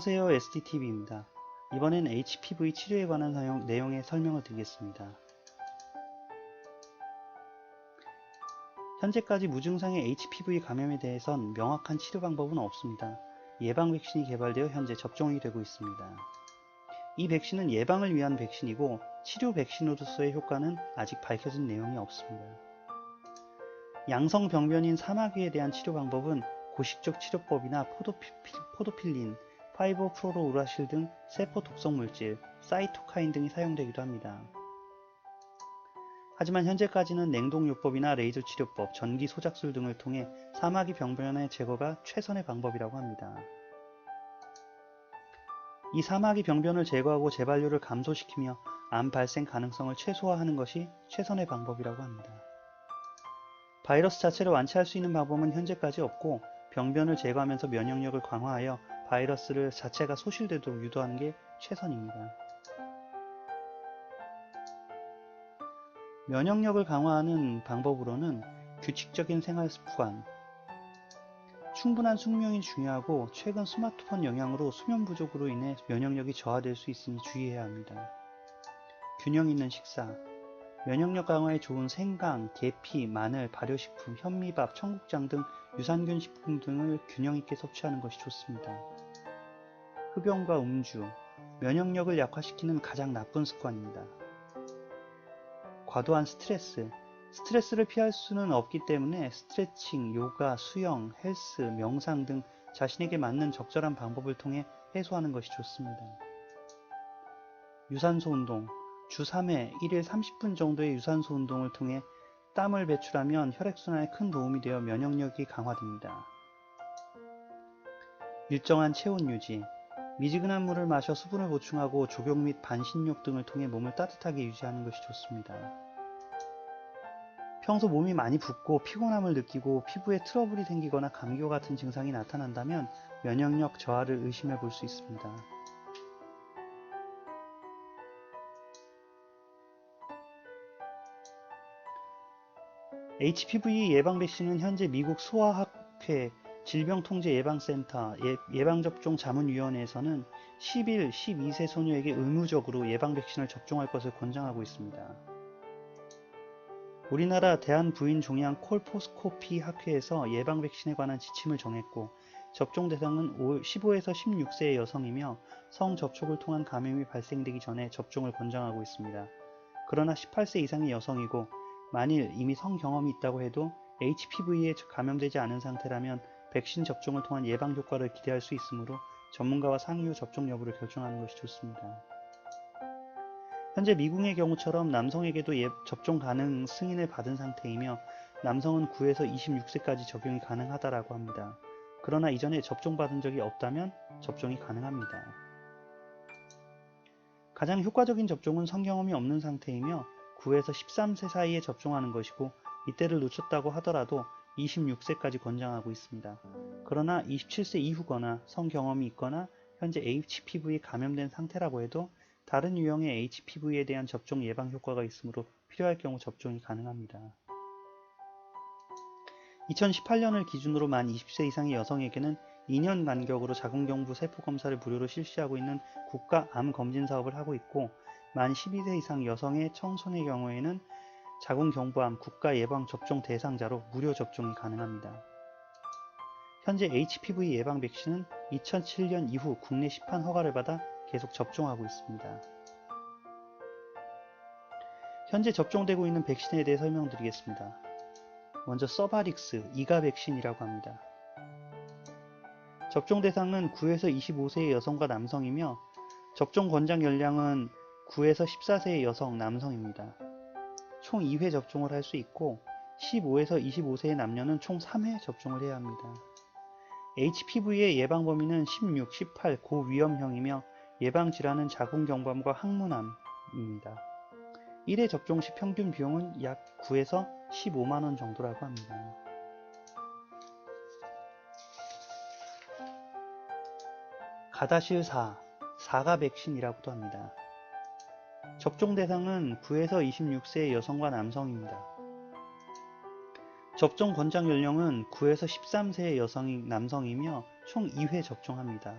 안녕하세요, SDTV입니다. 이번엔 HPV 치료에 관한 내용의 설명을 드리겠습니다. 현재까지 무증상의 HPV 감염에 대해선 명확한 치료 방법은 없습니다. 예방 백신이 개발되어 현재 접종이 되고 있습니다. 이 백신은 예방을 위한 백신이고 치료 백신으로서의 효과는 아직 밝혀진 내용이 없습니다. 양성 병변인 사마귀에 대한 치료 방법은 고식적 치료법이나 포도필린, 5-프로로우라실 등 세포 독성 물질, 사이토카인 등이 사용되기도 합니다. 하지만 현재까지는 냉동요법이나 레이저 치료법, 전기 소작술 등을 통해 사마귀 병변의 제거가 최선의 방법이라고 합니다. 이 사마귀 병변을 제거하고 재발률을 감소시키며 암 발생 가능성을 최소화하는 것이 최선의 방법이라고 합니다. 바이러스 자체를 완치할 수 있는 방법은 현재까지 없고 병변을 제거하면서 면역력을 강화하여 바이러스를 자체가 소실되도록 유도하는 게 최선입니다. 면역력을 강화하는 방법으로는 규칙적인 생활 습관, 충분한 숙면이 중요하고 최근 스마트폰 영향으로 수면 부족으로 인해 면역력이 저하될 수 있으니 주의해야 합니다. 균형 있는 식사, 면역력 강화에 좋은 생강, 계피, 마늘, 발효식품, 현미밥, 청국장 등 유산균 식품 등을 균형 있게 섭취하는 것이 좋습니다. 흡연과 음주, 면역력을 약화시키는 가장 나쁜 습관입니다. 과도한 스트레스를 피할 수는 없기 때문에 스트레칭, 요가, 수영, 헬스, 명상 등 자신에게 맞는 적절한 방법을 통해 해소하는 것이 좋습니다. 유산소 운동, 주 3회 1일 30분 정도의 유산소 운동을 통해 땀을 배출하면 혈액순환에 큰 도움이 되어 면역력이 강화됩니다. 일정한 체온 유지, 미지근한 물을 마셔 수분을 보충하고 족욕 및 반신욕 등을 통해 몸을 따뜻하게 유지하는 것이 좋습니다. 평소 몸이 많이 붓고 피곤함을 느끼고 피부에 트러블이 생기거나 감기와 같은 증상이 나타난다면 면역력 저하를 의심해 볼 수 있습니다. HPV 예방 백신은 현재 미국 소아학회 질병통제예방센터 예방접종 자문위원회에서는 11, 12세 소녀에게 의무적으로 예방 백신을 접종할 것을 권장하고 있습니다. 우리나라 대한부인종양 콜포스코피 학회에서 예방 백신에 관한 지침을 정했고 접종 대상은 15에서 16세의 여성이며 성접촉을 통한 감염이 발생되기 전에 접종을 권장하고 있습니다. 그러나 18세 이상의 여성이고 만일 이미 성경험이 있다고 해도 HPV에 감염되지 않은 상태라면 백신 접종을 통한 예방 효과를 기대할 수 있으므로 전문가와 상의 후 접종 여부를 결정하는 것이 좋습니다. 현재 미국의 경우처럼 남성에게도 접종 가능 승인을 받은 상태이며 남성은 9에서 26세까지 적용이 가능하다고 합니다. 그러나 이전에 접종받은 적이 없다면 접종이 가능합니다. 가장 효과적인 접종은 성경험이 없는 상태이며 9에서 13세 사이에 접종하는 것이고 이때를 놓쳤다고 하더라도 26세까지 권장하고 있습니다. 그러나 27세 이후거나 성경험이 있거나 현재 HPV에 감염된 상태라고 해도 다른 유형의 HPV에 대한 접종 예방 효과가 있으므로 필요할 경우 접종이 가능합니다. 2018년을 기준으로 만 20세 이상의 여성에게는 2년 간격으로 자궁경부 세포검사를 무료로 실시하고 있는 국가암검진 사업을 하고 있고 만 12세 이상 여성의 청소년의 경우에는 자궁경부암 국가예방접종 대상자로 무료 접종이 가능합니다. 현재 HPV 예방 백신은 2007년 이후 국내 시판 허가를 받아 계속 접종하고 있습니다. 현재 접종되고 있는 백신에 대해 설명드리겠습니다. 먼저 서바릭스, 이가 백신이라고 합니다. 접종 대상은 9에서 25세의 여성과 남성이며 접종 권장 연령은 9에서 14세의 여성, 남성입니다. 총 2회 접종을 할 수 있고 15에서 25세의 남녀는 총 3회 접종을 해야 합니다. HPV의 예방 범위는 16, 18 고위험형이며 예방 질환은 자궁경부암과 항문암입니다. 1회 접종 시 평균 비용은 약 9에서 15만원 정도라고 합니다. 가다실4, 사가 백신이라고도 합니다. 접종 대상은 9에서 26세의 여성과 남성입니다. 접종 권장 연령은 9에서 13세의 남성이며 총 2회 접종합니다.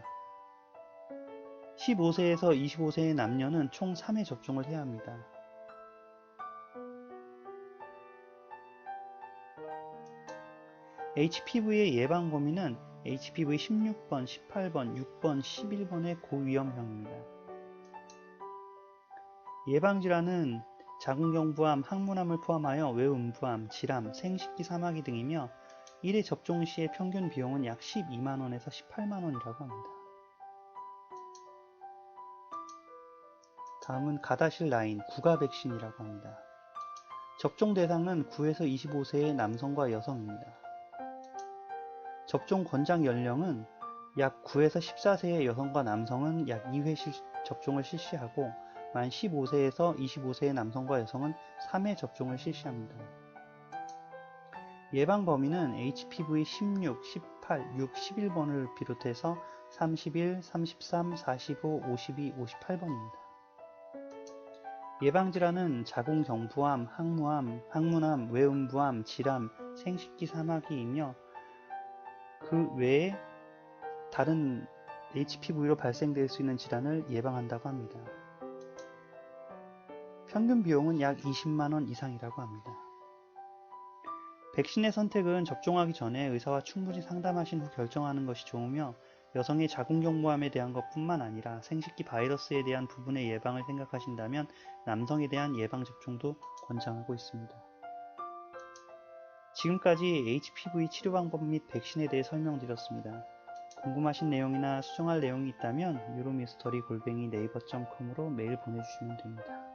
15세에서 25세의 남녀는 총 3회 접종을 해야 합니다. HPV의 예방 범위는 HPV 16번, 18번, 6번, 11번의 고위험형입니다. 예방질환은 자궁경부암, 항문암을 포함하여 외음부암, 질암, 생식기 사마귀 등이며 1회 접종 시의 평균 비용은 약 12만원에서 18만원이라고 합니다. 다음은 가다실 라인, 구가 백신이라고 합니다. 접종 대상은 9에서 25세의 남성과 여성입니다. 접종 권장 연령은 약 9에서 14세의 여성과 남성은 약 2회 접종을 실시하고 만 15세에서 25세의 남성과 여성은 3회 접종을 실시합니다. 예방 범위는 HPV 16, 18, 6, 11번을 비롯해서 31, 33, 45, 52, 58번입니다. 예방질환은 자궁경부암, 항문암, 외음부암, 질암, 생식기 사마귀이며 그 외에 다른 HPV로 발생될 수 있는 질환을 예방한다고 합니다. 평균 비용은 약 20만원 이상이라고 합니다. 백신의 선택은 접종하기 전에 의사와 충분히 상담하신 후 결정하는 것이 좋으며 여성의 자궁경부암에 대한 것뿐만 아니라 생식기 바이러스에 대한 부분의 예방을 생각하신다면 남성에 대한 예방접종도 권장하고 있습니다. 지금까지 HPV 치료 방법 및 백신에 대해 설명드렸습니다. 궁금하신 내용이나 수정할 내용이 있다면 유로미스터리@naver.com으로 메일 보내주시면 됩니다.